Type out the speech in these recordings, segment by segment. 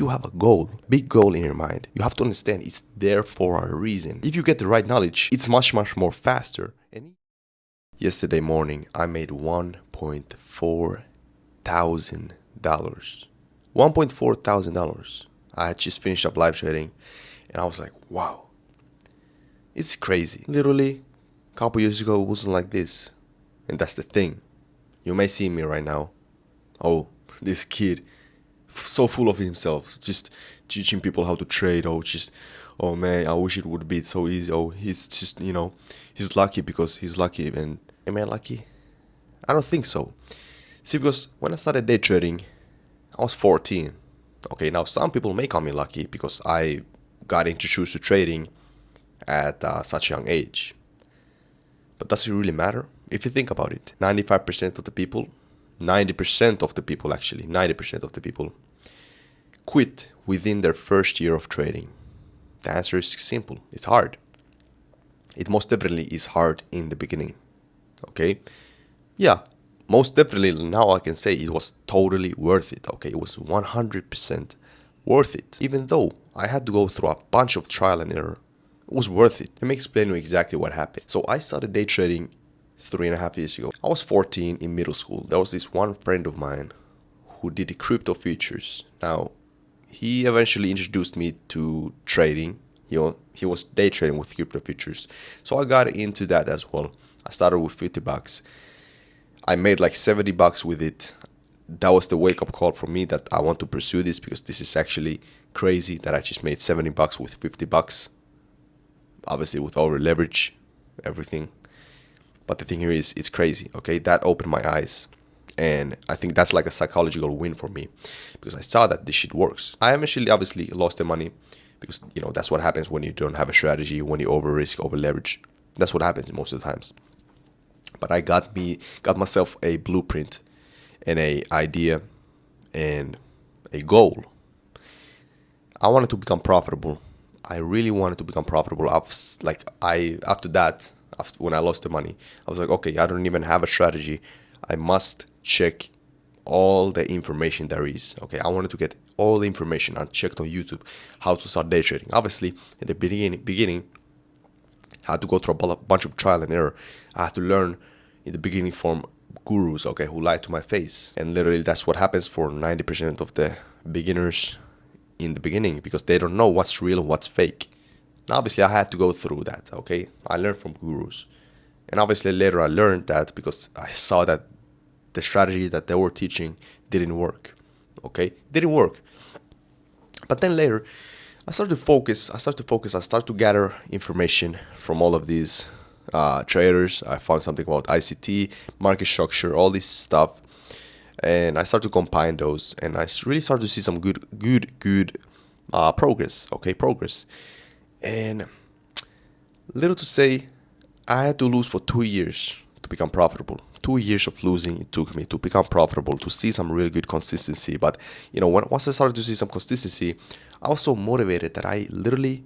you have a goal, big goal in your mind, you have to understand it's there for a reason. If you get the right knowledge, it's much more faster. And yesterday morning, I made $1.4 thousand. $1.4 thousand. I had just finished up live trading, and I was like, wow, it's crazy. Literally, a couple years ago, it wasn't like this. And that's the thing. You may see me right now. Oh, this kid, so full of himself, just teaching people how to trade. Oh man, I wish it would be so easy. Oh, he's just, he's lucky because he's lucky. And am I lucky? I don't think so. See, because when I started day trading, I was 14. Okay, now some people may call me lucky because I got introduced to trading at such a young age. But does it really matter? If you think about it, 90% of the people quit within their first year of trading. The answer is simple. It's hard. It most definitely is hard in the beginning. Okay? Yeah, most definitely now I can say it was totally worth it. Okay, it was 100% worth it. Even though I had to go through a bunch of trial and error, it was worth it. Let me explain to you exactly what happened. So I started day trading 3.5 years ago. I was 14 in middle school. There was this one friend of mine who did the crypto futures. Now, he eventually introduced me to trading. He was day trading with crypto futures. So I got into that as well. I started with $50. I made like $70 with it. That was the wake-up call for me that I want to pursue this because this is actually crazy that I just made $70 with $50. Obviously with over leverage, everything. But the thing here is, it's crazy, okay? That opened my eyes. And I think that's like a psychological win for me because I saw that this shit works. I eventually obviously lost the money because, that's what happens when you don't have a strategy, when you over risk, over leverage. That's what happens most of the times. But I got myself a blueprint and a idea and a goal. I wanted to become profitable. I really wanted to become profitable. When I lost the money, I was like, okay, I don't even have a strategy. I must check all the information there is. Okay, I wanted to get all the information. I checked on YouTube how to start day trading. Obviously, in the beginning, I had to go through a bunch of trial and error. I had to learn in the beginning from gurus, okay, who lied to my face. And literally, that's what happens for 90% of the beginners in the beginning because they don't know what's real and what's fake. And obviously, I had to go through that, okay? I learned from gurus. And obviously, later I learned that because I saw that the strategy that they were teaching didn't work, okay? Didn't work. But then later, I started to focus. I started to gather information from all of these traders. I found something about ICT, market structure, all this stuff. And I started to combine those. And I really started to see some good progress, okay? Progress. And little to say, I had to lose for 2 years to become profitable. 2 years of losing it took me to become profitable, to see some really good consistency. But, once I started to see some consistency, I was so motivated that I literally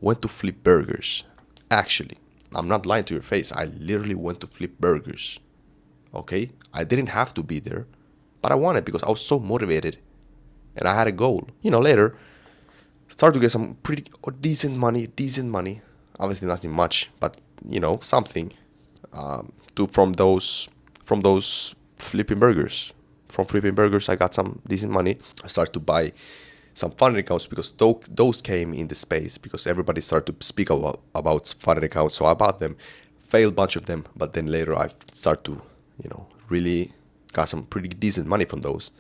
went to flip burgers. Actually, I'm not lying to your face. I literally went to flip burgers. Okay? I didn't have to be there, but I wanted because I was so motivated and I had a goal. Later, started to get some pretty decent money. Obviously nothing much, but something from those flipping burgers. From flipping burgers, I got some decent money. I started to buy some funded accounts because those came in the space because everybody started to speak about funded accounts. So I bought them, failed a bunch of them, but then later I started to, really got some pretty decent money from those.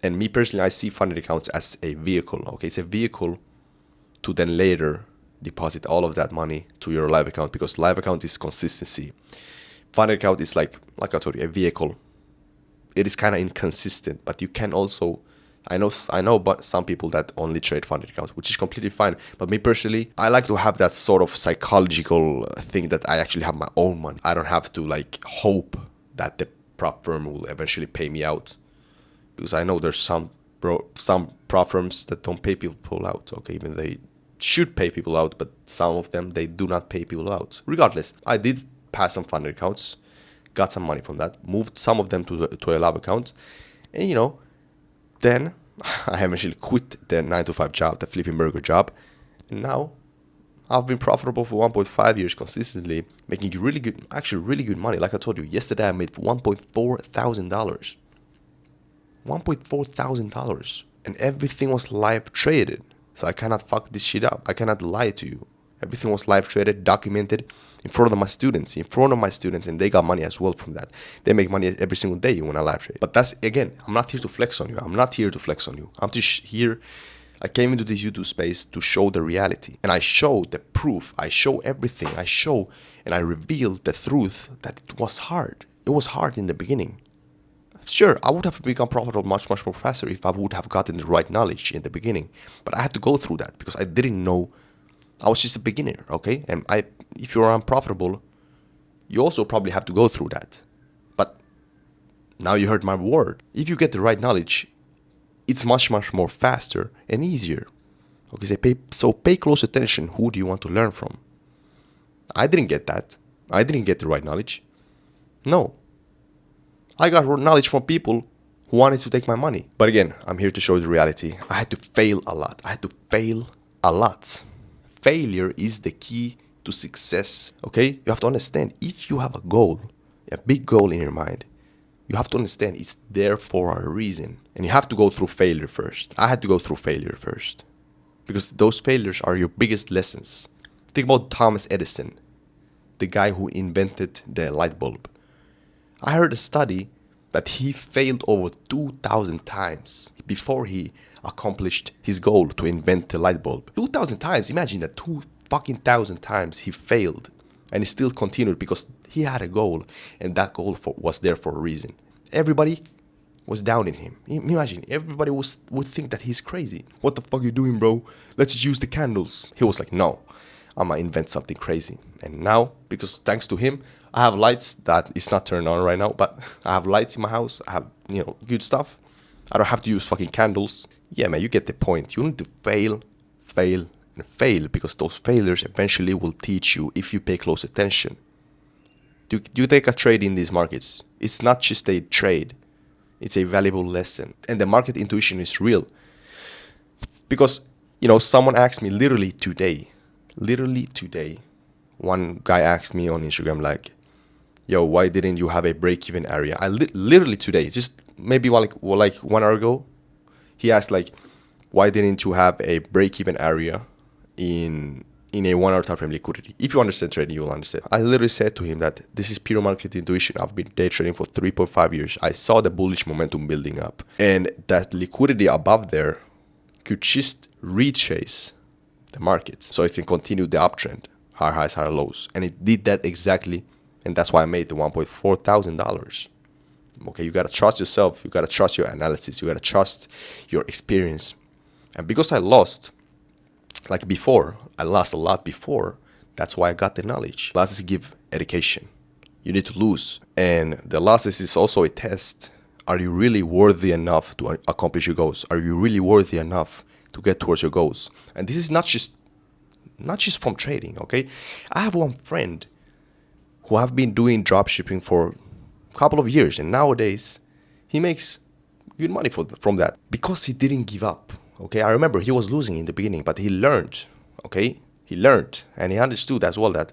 And me personally, I see funded accounts as a vehicle. Okay, it's a vehicle to then later deposit all of that money to your live account because live account is consistency. Funded account is like I told you, a vehicle. It is kind of inconsistent, but you can also, I know, but some people that only trade funded accounts, which is completely fine. But me personally, I like to have that sort of psychological thing that I actually have my own money. I don't have to hope that the prop firm will eventually pay me out, because I know there's some prop firms that don't pay people out. Okay, even they should pay people out, but some of them, they do not pay people out. Regardless, I did pass some funded accounts, got some money from that, moved some of them to a live account, and then I eventually quit the 9 to 5 job, the flipping burger job. And now I've been profitable for 1.5 years consistently, making really good, actually really good money. Like I told you, yesterday I made $1.4 thousand. $1.4 thousand. And everything was live traded. So I cannot fuck this shit up. I cannot lie to you. Everything was live traded, documented in front of my students, and they got money as well from that. They make money every single day when I live trade. But that's, again, I'm not here to flex on you. I'm just here. I came into this YouTube space to show the reality. And I show the proof. I show everything. I show and I reveal the truth that it was hard. It was hard in the beginning. Sure, I would have become profitable much more faster if I would have gotten the right knowledge in the beginning. But I had to go through that because I didn't know. I was just a beginner, okay? And if you're unprofitable, you also probably have to go through that. But now you heard my word. If you get the right knowledge, it's much more faster and easier. Okay, so pay close attention. Who do you want to learn from? I didn't get that. I didn't get the right knowledge. No. I got knowledge from people who wanted to take my money. But again, I'm here to show you the reality. I had to fail a lot. Failure is the key to success, okay? You have to understand, if you have a goal, a big goal in your mind, you have to understand it's there for a reason. And you have to go through failure first. I had to go through failure first because those failures are your biggest lessons. Think about Thomas Edison, the guy who invented the light bulb. I heard a study that he failed over 2,000 times before he accomplished his goal to invent the light bulb. 2,000 times. Imagine that 2,000 times he failed and he still continued because he had a goal and that goal was there for a reason. Everybody was down in him. Imagine, everybody would think that he's crazy. What the fuck are you doing, bro? Let's use the candles. He was like, no, I'm gonna invent something crazy. And now, because thanks to him, I have lights that is not turned on right now, but I have lights in my house. I have, good stuff. I don't have to use fucking candles. Yeah, man, you get the point. You need to fail, and fail because those failures eventually will teach you if you pay close attention. Do you take a trade in these markets? It's not just a trade. It's a valuable lesson. And the market intuition is real. Because, someone asked me literally today, one guy asked me on Instagram like, yo, why didn't you have a break-even area? I literally today, just maybe like 1 hour ago, he asked like, why didn't you have a break-even area in a 1 hour time frame liquidity? If you understand trading, you will understand. I literally said to him that this is pure market intuition. I've been day trading for 3.5 years. I saw the bullish momentum building up, and that liquidity above there could just rechase the market, so it can continue the uptrend, higher highs, higher lows, and it did that exactly. And that's why I made the $1.4 thousand. Okay, you gotta trust yourself. You gotta trust your analysis. You gotta trust your experience. And because I lost, I lost a lot before. That's why I got the knowledge. Losses give education. You need to lose, and the losses is also a test. Are you really worthy enough to accomplish your goals? Are you really worthy enough to get towards your goals? And this is not just from trading. Okay, I have one friend who have been doing dropshipping for a couple of years, and nowadays he makes good money from that because he didn't give up. Okay, I remember he was losing in the beginning, but he learned. Okay, he learned and he understood as well that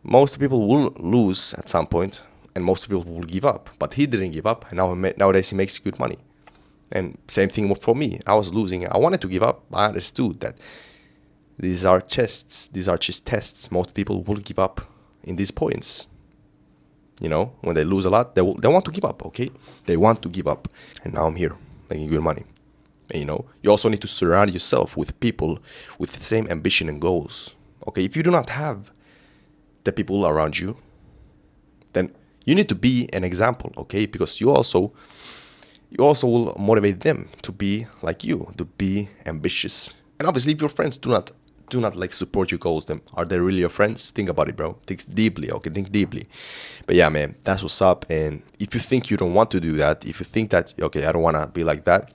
most people will lose at some point and most people will give up, but he didn't give up, and nowadays he makes good money. And same thing for me. I was losing. I wanted to give up. I understood that these are tests. These are just tests. Most people will give up in these points. When they lose a lot, they want to give up, okay? They want to give up. And now I'm here making good money. And, you also need to surround yourself with people with the same ambition and goals. Okay, if you do not have the people around you, then you need to be an example, okay? Because you also will motivate them to be like you, to be ambitious. And obviously, if your friends do not support your goals, then are they really your friends? Think about it, bro. Think deeply, okay? Think deeply. But yeah, man, that's what's up. And if you think you don't want to do that, if you think that, okay, I don't want to be like that,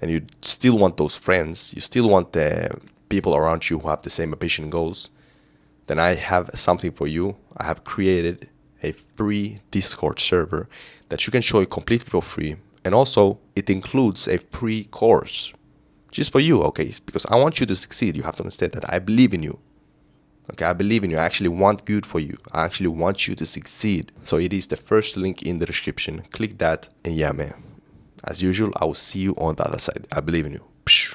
and you still want those friends, you still want the people around you who have the same ambition and goals, then I have something for you. I have created a free Discord server that you can join completely for free. And also, it includes a free course just for you, okay? Because I want you to succeed. You have to understand that I believe in you. Okay, I believe in you. I actually want good for you. I actually want you to succeed. So it is the first link in the description. Click that. And yeah, man, as usual, I will see you on the other side. I believe in you. Psh.